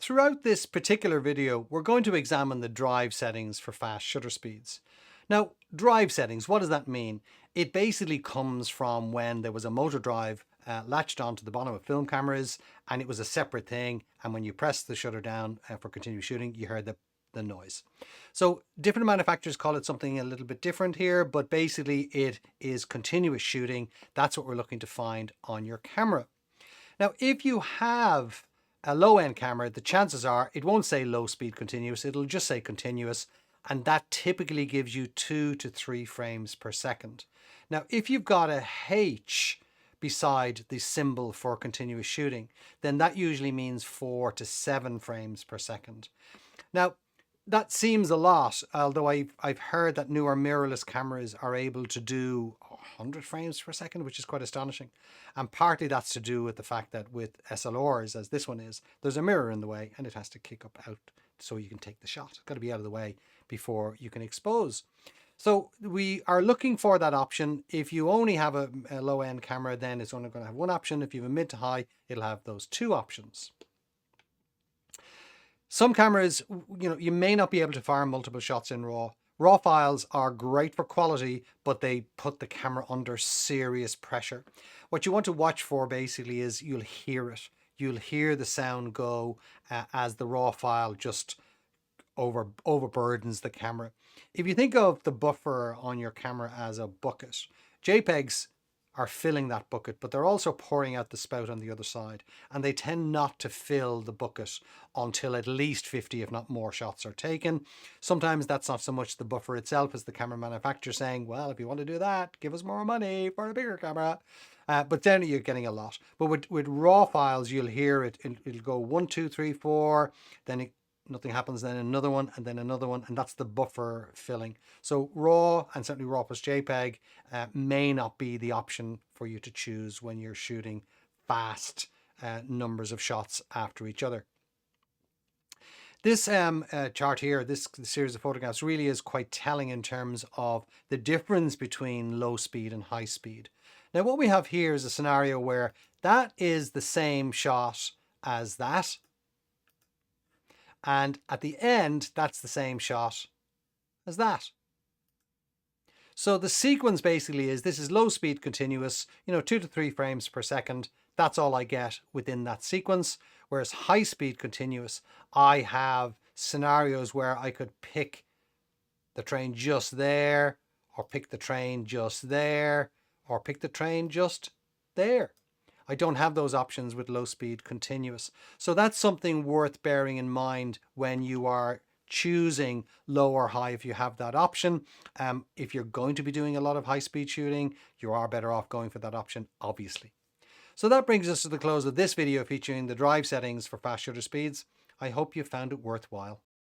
Throughout this particular video, we're going to examine the drive settings for fast shutter speeds. Now, drive settings, what does that mean? It basically comes from when there was a motor drive latched onto the bottom of film cameras and it was a separate thing. And when you press the shutter down for continuous shooting, you heard the noise. So different manufacturers call it something a little bit different here, but basically it is continuous shooting. That's what we're looking to find on your camera. Now, if you have a low-end camera, the chances are it won't say low speed continuous, it'll just say continuous, and that typically gives you 2 to 3 frames per second. Now, if you've got a H beside the symbol for continuous shooting, then that usually means 4 to 7 frames per second. Now, that seems a lot, although I've heard that newer mirrorless cameras are able to do 100 frames per second, which is quite astonishing. And partly that's to do with the fact that with SLRs, as this one is, there's a mirror in the way and it has to kick up out so you can take the shot. It's got to be out of the way before you can expose. So we are looking for that option. If you only have a low-end camera, then it's only going to have one option. If you have a mid to high, it'll have those two options. Some cameras, you may not be able to fire multiple shots in RAW. RAW files are great for quality, but they put the camera under serious pressure. What you want to watch for basically is you'll hear it. You'll hear the sound go as the RAW file just overburdens the camera. If you think of the buffer on your camera as a bucket, JPEGs are filling that bucket, but they're also pouring out the spout on the other side, and they tend not to fill the bucket until at least 50, if not more, shots are taken. Sometimes that's not so much the buffer itself as the camera manufacturer saying, well, if you want to do that, give us more money for a bigger camera. But then you're getting a lot. But with RAW files, you'll hear it'll go 1, 2, 3, 4, then nothing happens, then another one, and then another one, and that's the buffer filling. So RAW, and certainly RAW plus JPEG, may not be the option for you to choose when you're shooting fast numbers of shots after each other. This chart here, this series of photographs really is quite telling in terms of the difference between low speed and high speed. Now what we have here is a scenario where that is the same shot as that. And at the end, that's the same shot as that. So the sequence basically is, this is low speed continuous, 2 to 3 frames per second. That's all I get within that sequence. Whereas high speed continuous, I have scenarios where I could pick the train just there, or pick the train just there, or pick the train just there. I don't have those options with low speed continuous. So that's something worth bearing in mind when you are choosing low or high if you have that option. If you're going to be doing a lot of high speed shooting, you are better off going for that option, obviously. So that brings us to the close of this video featuring the drive settings for fast shutter speeds. I hope you found it worthwhile.